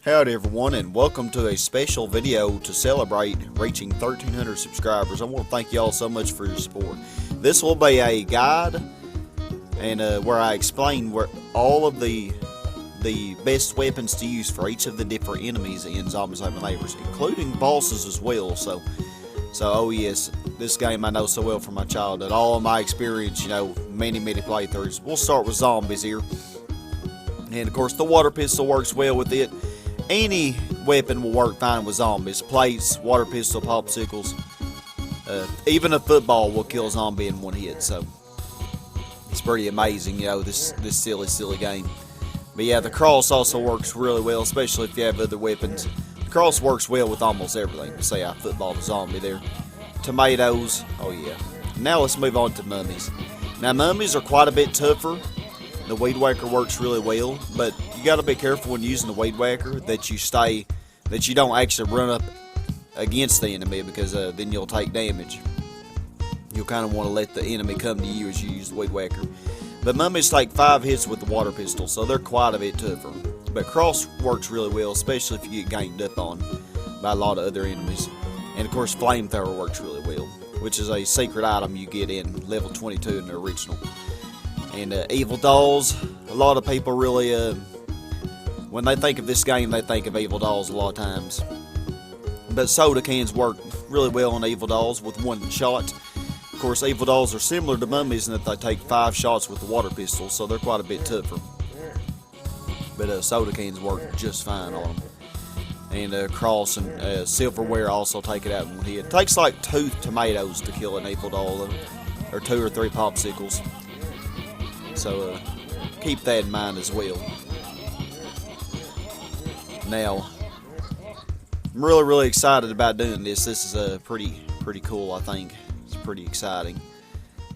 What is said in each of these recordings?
Howdy everyone, and welcome to a special video to celebrate reaching 1,300 subscribers. I want to thank y'all so much for your support. This will be a guide and where I explain where all of the best weapons to use for each of the different enemies in Zombie Saving Neighbors, including bosses as well. So oh yes, this game I know so well from my childhood. All of my experience, many playthroughs. We'll start with zombies here. And of course the water pistol works well with it. Any weapon will work fine with zombies. Plates, water pistol, popsicles. Even a football will kill a zombie in one hit. So it's pretty amazing, this silly game. But yeah, the cross also works really well, especially if you have other weapons. The cross works well with almost everything. Say I footballed a zombie there. Tomatoes, oh yeah. Now let's move on to mummies. Now mummies are quite a bit tougher. The weed whacker works really well, but you got to be careful when using the weed whacker that you don't actually run up against the enemy, because then you'll take damage. You'll kind of want to let the enemy come to you as you use the weed whacker. But mummies take 5 hits with the water pistol, so they're quite a bit tougher. But cross works really well, especially if you get ganged up on by a lot of other enemies. And of course flamethrower works really well, which is a secret item you get in level 22 in the original. And evil dolls, a lot of people really, when they think of this game, they think of evil dolls a lot of times. But soda cans work really well on evil dolls with 1 shot. Of course, evil dolls are similar to mummies in that they take 5 shots with the water pistol, so they're quite a bit tougher. But soda cans work just fine on them. And cross and silverware also take it out in one hit. It takes like 2 tomatoes to kill an evil doll, or 2 or 3 popsicles. So keep that in mind as well. Now, I'm really excited about doing this. This is pretty cool, I think. It's pretty exciting.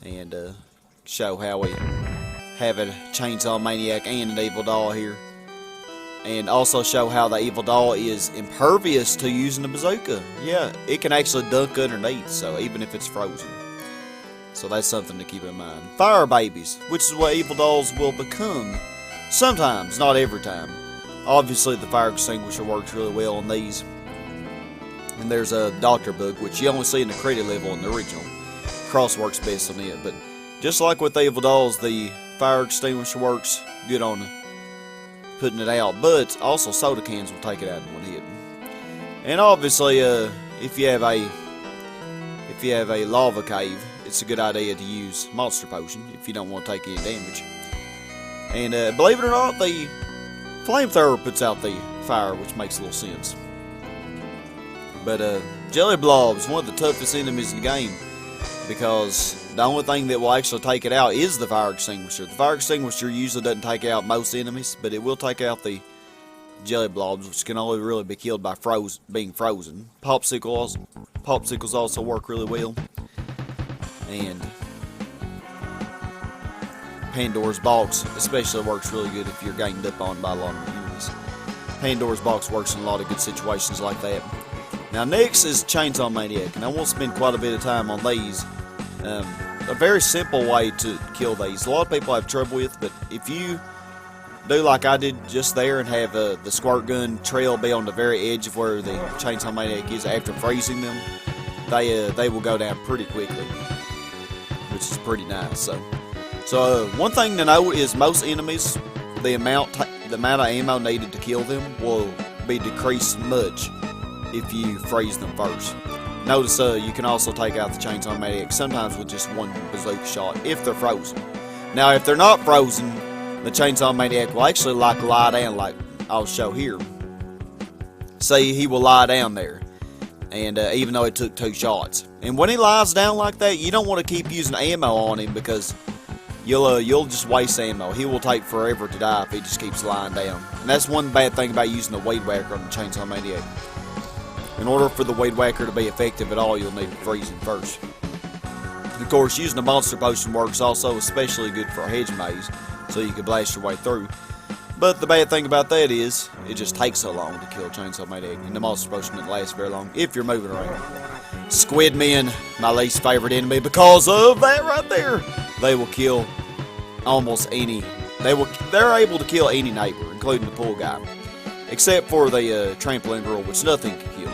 And show how we have a chainsaw maniac and an evil doll here. And also show how the evil doll is impervious to using a bazooka. Yeah, it can actually dunk underneath, so even if it's frozen. So that's something to keep in mind. Fire babies, which is what evil dolls will become. Sometimes, not every time. Obviously the fire extinguisher works really well on these. And there's a doctor bug, which you only see in the credit level in the original. Cross works best on it, but just like with the evil dolls, the fire extinguisher works good on putting it out. But also soda cans will take it out in one hit. And obviously, if you have a lava cave, it's a good idea to use Monster Potion if you don't want to take any damage. And believe it or not, the flamethrower puts out the fire, which makes a little sense. But Jelly Blobs, one of the toughest enemies in the game, because the only thing that will actually take it out is the fire extinguisher. The fire extinguisher usually doesn't take out most enemies, but it will take out the Jelly Blobs, which can only really be killed by being frozen. Popsicles also work really well. And Pandora's Box especially works really good if you're ganged up on by a lot of enemies. Pandora's Box works in a lot of good situations like that. Now next is Chainsaw Maniac, and I won't spend quite a bit of time on these. A very simple way to kill these. A lot of people have trouble with, but if you do like I did just there and have the squirt gun trail be on the very edge of where the Chainsaw Maniac is after freezing them, they will go down pretty quickly, which is pretty nice. So one thing to know is most enemies, the amount of ammo needed to kill them will be decreased much if you freeze them first. Notice you can also take out the Chainsaw Maniac sometimes with just 1 bazooka shot if they're frozen. Now if they're not frozen, the Chainsaw Maniac will actually lie down, like I'll show here. See, he will lie down there. And even though it took 2 shots. And when he lies down like that, you don't want to keep using ammo on him, because you'll just waste ammo. He will take forever to die if he just keeps lying down. And that's one bad thing about using the weed whacker on the Chainsaw Maniac. In order for the weed whacker to be effective at all, you'll need to freeze him first. Of course, using the Monster Potion works also, especially good for a hedge maze, so you can blast your way through. But the bad thing about that is, it just takes so long to kill Chainsaw Maniac, and the Monster Potion doesn't last very long if you're moving around. Squidmen, my least favorite enemy, because of that right there. They will kill almost any. They're able to kill any neighbor, including the pool guy. except for the trampoline girl, which nothing can kill.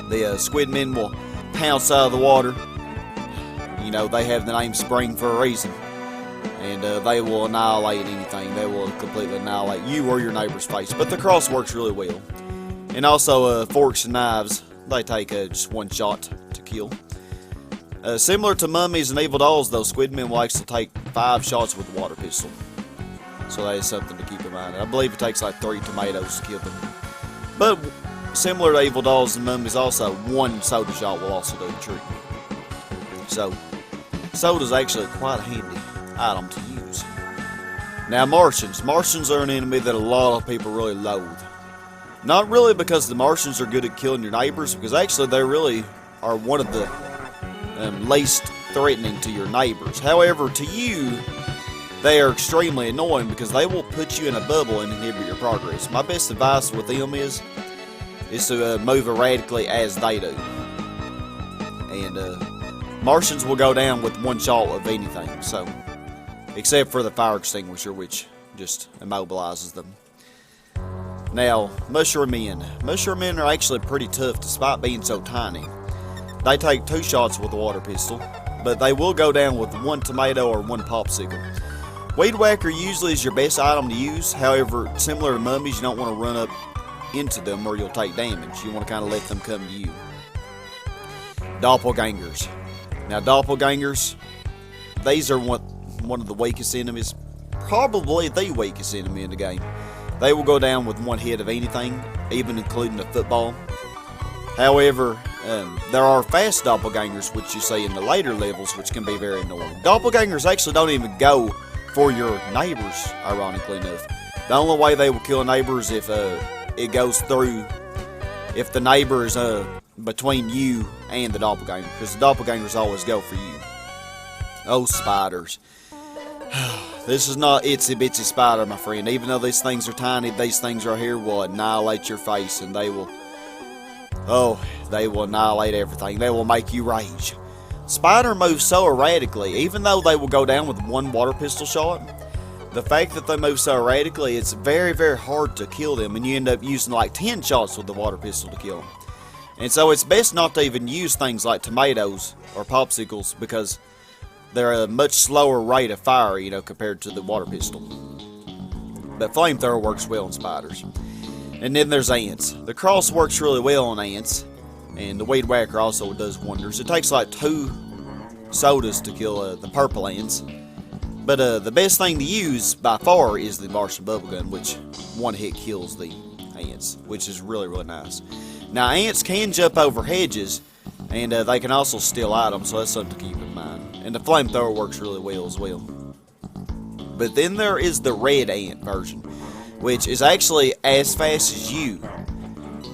The Squidmen will pounce out of the water. You know, they have the name Spring for a reason. And they will annihilate anything. They will completely annihilate you or your neighbor's face. But the cross works really well. And also forks and knives, they take just one shot to kill. Similar to Mummies and Evil Dolls, though, Squidmen will actually take 5 shots with a water pistol. So that is something to keep in mind. I believe it takes like 3 tomatoes to kill them. But similar to Evil Dolls and Mummies, also 1 soda shot will also do the trick. So soda's actually quite a handy item to use. Now, Martians. Martians are an enemy that a lot of people really loathe. Not really because the Martians are good at killing your neighbors, because actually they really are one of the least threatening to your neighbors. However, to you, they are extremely annoying because they will put you in a bubble and inhibit your progress. My best advice with them is to move erratically as they do. And Martians will go down with 1 shot of anything, so except for the fire extinguisher, which just immobilizes them. Now, Mushroom Men. Mushroom Men are actually pretty tough despite being so tiny. They take 2 shots with a water pistol, but they will go down with 1 tomato or 1 popsicle. Weed Whacker usually is your best item to use. However, similar to Mummies, you don't want to run up into them or you'll take damage. You want to kind of let them come to you. Dopplegangers. Now, Dopplegangers, these are one of the weakest enemies, probably the weakest enemy in the game. They will go down with 1 hit of anything, even including a football. However, there are fast doppelgangers, which you see in the later levels, which can be very annoying. Doppelgangers actually don't even go for your neighbors, ironically enough. The only way they will kill a neighbor is if it goes through, if the neighbor is between you and the doppelganger, because the doppelgangers always go for you. Oh, spiders. This is not itsy bitsy spider, my friend. Even though these things are tiny, these things right here will annihilate your face, and they will annihilate everything. They will make you rage. Spider moves so erratically, even though they will go down with 1 water pistol shot. The fact that they move so erratically, it's very, very hard to kill them, and you end up using like 10 shots with the water pistol to kill them. And so it's best not to even use things like tomatoes or popsicles, because they're a much slower rate of fire, you know, compared to the water pistol. But flamethrower works well on spiders. And then there's ants. The cross works really well on ants, and the Weed Whacker also does wonders. It takes like 2 sodas to kill the purple ants. But the best thing to use by far is the Martian bubblegum, which 1 hit kills the ants, which is really, really nice. Now, ants can jump over hedges, and they can also steal items, so that's something to keep in mind. And the flamethrower works really well as well. But then there is the red ant version, which is actually as fast as you.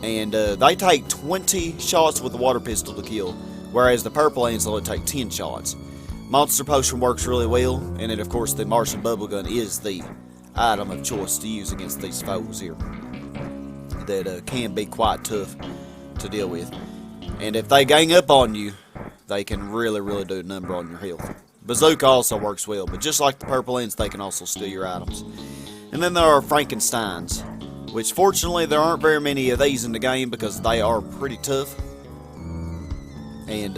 And they take 20 shots with the water pistol to kill, whereas the purple ants only take 10 shots. Monster Potion works really well, and then of course the Martian Bubblegum is the item of choice to use against these foes here. That can be quite tough to deal with. And if they gang up on you, they can really, really do a number on your health. Bazooka also works well, but just like the purple ants, they can also steal your items. And then there are Frankensteins, which fortunately there aren't very many of these in the game because they are pretty tough. And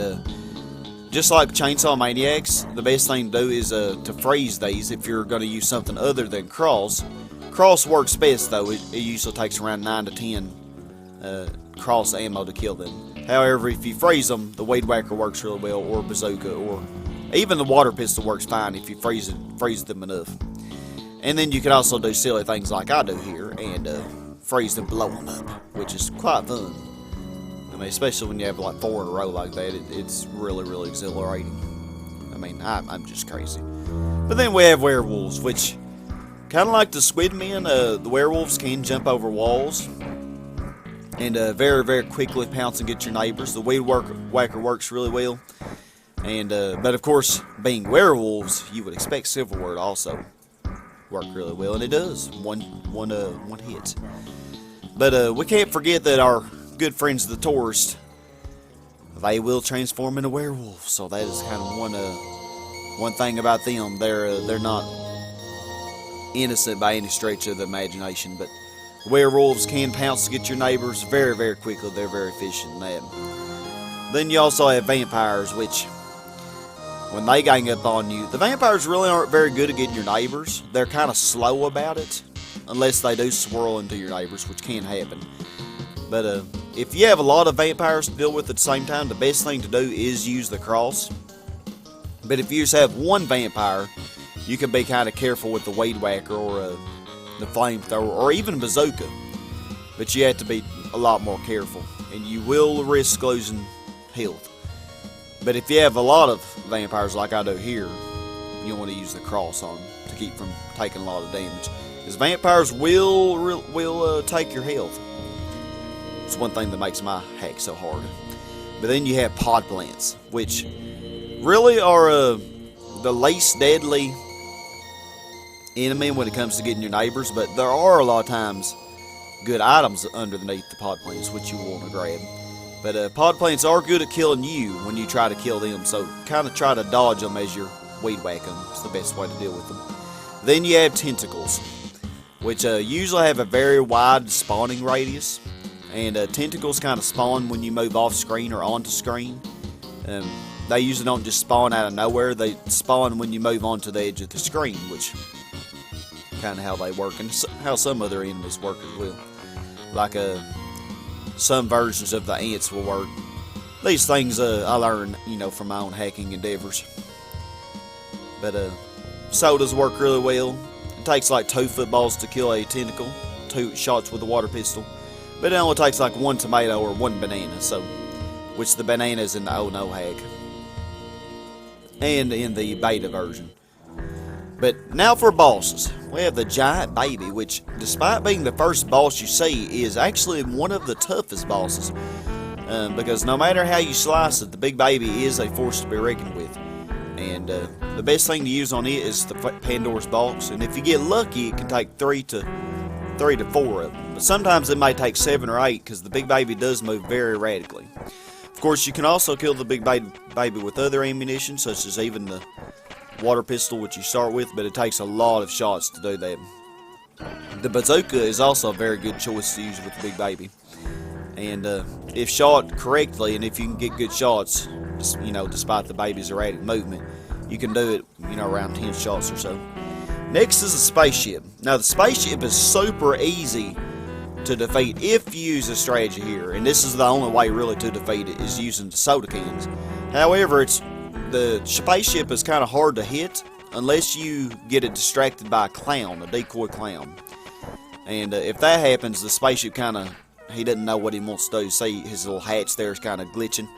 just like Chainsaw Maniacs, the best thing to do is to freeze these if you're going to use something other than cross. Cross works best though. It usually takes around 9 to 10 cross ammo to kill them. However, if you freeze them, the Weed Whacker works really well, or Bazooka, or even the water pistol works fine if you freeze them enough. And then you can also do silly things like I do here, and freeze them, blow them up, which is quite fun. I mean, especially when you have like 4 in a row like that, it's really, really exhilarating. I mean, I'm just crazy. But then we have werewolves, which, kind of like the Squidmen, the werewolves can jump over walls and very, very quickly pounce and get your neighbors. The Weed Whacker works really well. And but of course, being werewolves, you would expect Silverware to also work really well, and it does. One hit. But we can't forget that our good friends the tourists, they will transform into werewolves. So that is kind of one thing about them. They're not innocent by any stretch of the imagination, but Werewolves can pounce to get your neighbors very, very quickly. They're very efficient in that. Then you also have vampires, which, when they gang up on you, the vampires really aren't very good at getting your neighbors. They're kind of slow about it, unless they do swirl into your neighbors, which can happen. But if you have a lot of vampires to deal with at the same time, the best thing to do is use the cross. But if you just have one vampire, you can be kind of careful with the weed whacker or the flamethrower or even bazooka. But you have to be a lot more careful, and you will risk losing health. But if you have a lot of vampires like I do here, you want to use the cross on them to keep from taking a lot of damage. Because vampires will take your health. It's one thing that makes my hack so hard. But then you have pod plants, which really are the least deadly enemy when it comes to getting your neighbors. But there are a lot of times good items underneath the pod plants, which you want to grab. But pod plants are good at killing you when you try to kill them. So kind of try to dodge them as you're weed whacking them. It's the best way to deal with them. Then you have tentacles, which usually have a very wide spawning radius. And tentacles kind of spawn when you move off screen or onto screen. They usually don't just spawn out of nowhere. They spawn when you move onto the edge of the screen, which kind of how they work and how some other enemies work as well. Like some versions of the ants will work. These things I learned, from my own hacking endeavors. But sodas work really well. It takes like 2 footballs to kill a tentacle, 2 shots with a water pistol. But it only takes like 1 tomato or 1 banana, so which the banana is in the Oh No hack and in the beta version. But now for bosses, we have the giant baby, which, despite being the first boss you see, is actually one of the toughest bosses. Because no matter how you slice it, the big baby is a force to be reckoned with. And the best thing to use on it is the Pandora's box, and if you get lucky, it can take 3 to 4 of them. But sometimes it may take 7 or 8 because the big baby does move very radically. Of course, you can also kill the big baby with other ammunition, such as even the water pistol, which you start with, but it takes a lot of shots to do that. The bazooka is also a very good choice to use with the big baby. And if shot correctly, and if you can get good shots, despite the baby's erratic movement, you can do it, around 10 shots or so. Next is a spaceship. Now, the spaceship is super easy to defeat if you use a strategy here, and this is the only way really to defeat it, is using the soda cans. However, the spaceship is kind of hard to hit unless you get it distracted by a clown, a decoy clown. And if that happens, the spaceship he doesn't know what he wants to do. See, his little hatch there is kind of glitching.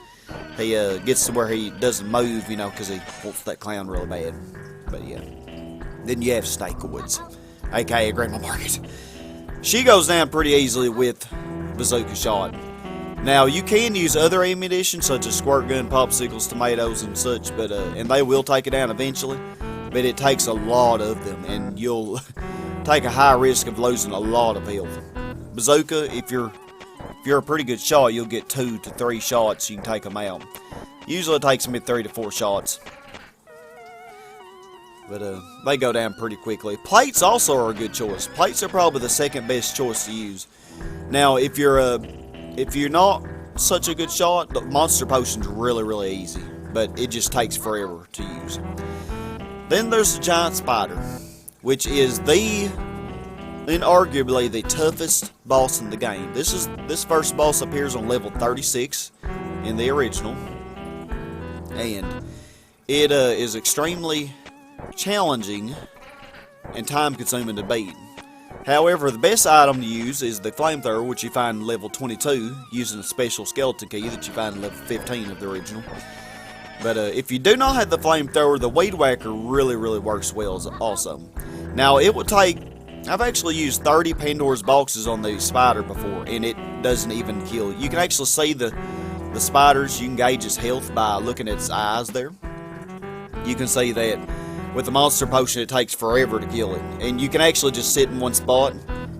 He gets to where he doesn't move, because he wants that clown really bad. But yeah. Then you have Snakeoids, aka Grandma Market. She goes down pretty easily with bazooka shot. Now, you can use other ammunition, such as squirt gun, popsicles, tomatoes, and such, but and they will take it down eventually. But it takes a lot of them, and you'll take a high risk of losing a lot of health. Bazooka, if you're a pretty good shot, you'll get 2 to 3 shots. You can take them out. Usually, it takes me 3 to 4 shots. But they go down pretty quickly. Plates also are a good choice. Plates are probably the second best choice to use. Now, if you're not such a good shot, the monster potion's really, really easy. But it just takes forever to use. Then there's the giant spider, which is inarguably the toughest boss in the game. This first boss appears on level 36 in the original. And it is extremely challenging and time-consuming to beat. However, the best item to use is the flamethrower, which you find in level 22 using a special skeleton key that you find in level 15 of the original. But if you do not have the flamethrower, the weed whacker really, really works well also. Now, it would take... I've actually used 30 Pandora's boxes on the spider before, and it doesn't even kill. You can actually see the spiders. You can gauge its health by looking at its eyes there. You can see that with the monster potion, it takes forever to kill it. And you can actually just sit in one spot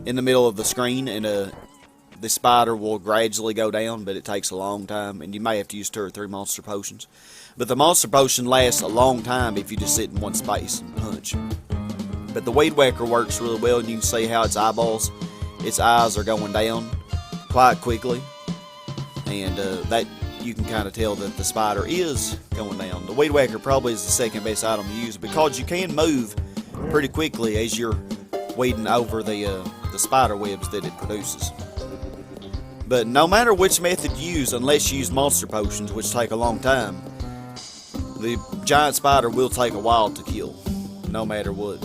in the middle of the screen, and the spider will gradually go down, but it takes a long time, and you may have to use 2 or 3 monster potions. But the monster potion lasts a long time if you just sit in one space and punch. But the weed whacker works really well, and you can see how its eyeballs, its eyes are going down quite quickly, and that you can kind of tell that the spider is going down. The Weed Whacker probably is the second best item to use because you can move pretty quickly as you're weeding over the spider webs that it produces. But no matter which method you use, unless you use monster potions, which take a long time, the giant spider will take a while to kill. No matter what.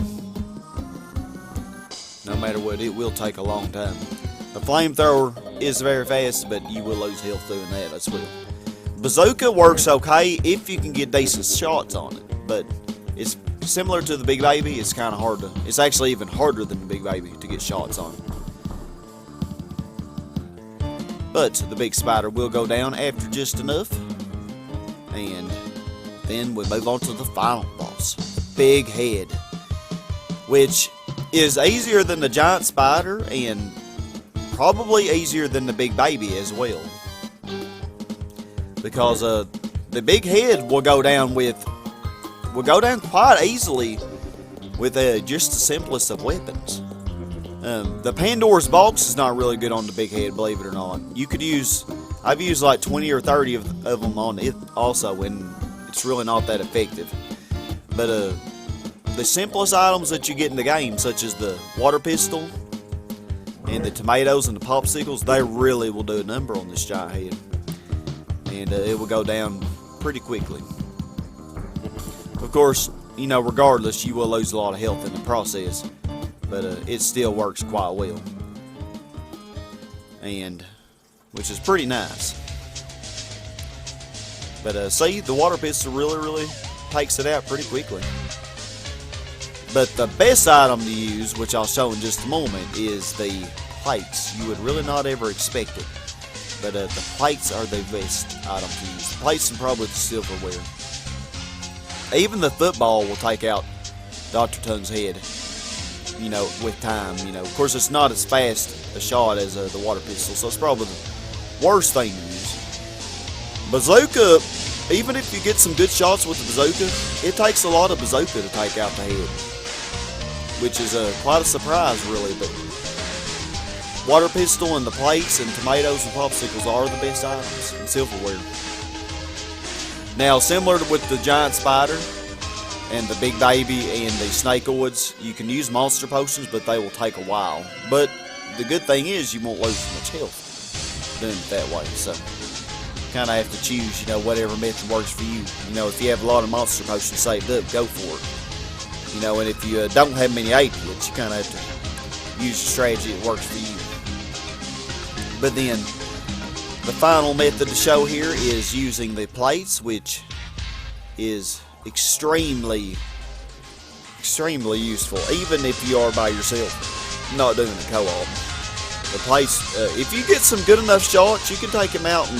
No matter what, it will take a long time. The flamethrower is very fast, but you will lose health doing that as well. Bazooka works okay if you can get decent shots on it, but it's similar to the Big Baby. It's kind of hard to. It's actually even harder than the Big Baby to get shots on it. But the big spider will go down after just enough, and then we move on to the final boss, Big Head, which is easier than the giant spider and probably easier than the Big Baby as well, because the Big Head will go down quite easily with just the simplest of weapons. The Pandora's Box is not really good on the Big Head, believe it or not. I've used like 20 or 30 of them on it also, and it's really not that effective. But the simplest items that you get in the game, such as the water pistol and the tomatoes and the popsicles, they really will do a number on this giant head, and it will go down pretty quickly. Of course, you know, regardless, you will lose a lot of health in the process, but it still works quite well, and which is pretty nice. But see, the water pistol really takes it out pretty quickly. But the best item to use, which I'll show in just a moment, is the plates. You would really not ever expect it, but the plates are the best item to use. The plates and probably the silverware. Even the football will take out Dr. Tongue's head, you know, with time. You know, of course, it's not as fast a shot as the water pistol, so it's probably the worst thing to use. Bazooka, even if you get some good shots with the bazooka, it takes a lot of bazooka to take out the head, which is quite a surprise, really. But water pistol and the plates and tomatoes and popsicles are the best items in silverware. Now, similar to with the giant spider and the Big Baby and the Snakeoids, you can use monster potions, but they will take a while. But the good thing is you won't lose much health doing it that way. So kind of have to choose, you know, whatever method works for you. You know, if you have a lot of monster potions saved up, go for it. You know, and if you don't have many 8 hits, you kind of have to use a strategy that works for you. But then the final method to show here is using the plates, which is extremely useful, even if you are by yourself, not doing a co-op. The plates, if you get some good enough shots, you can take them out in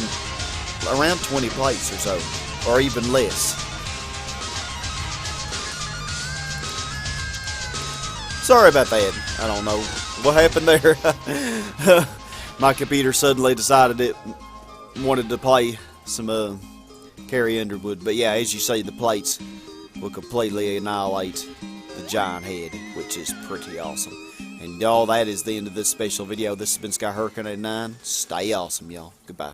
around 20 plates or so, or even less. Sorry about that. I don't know what happened there. My computer suddenly decided it wanted to play some Carrie Underwood. But yeah, as you see, the plates will completely annihilate the giant head, which is pretty awesome. And y'all, that is the end of this special video. This has been Sky Hurricane 89. Stay awesome, y'all. Goodbye.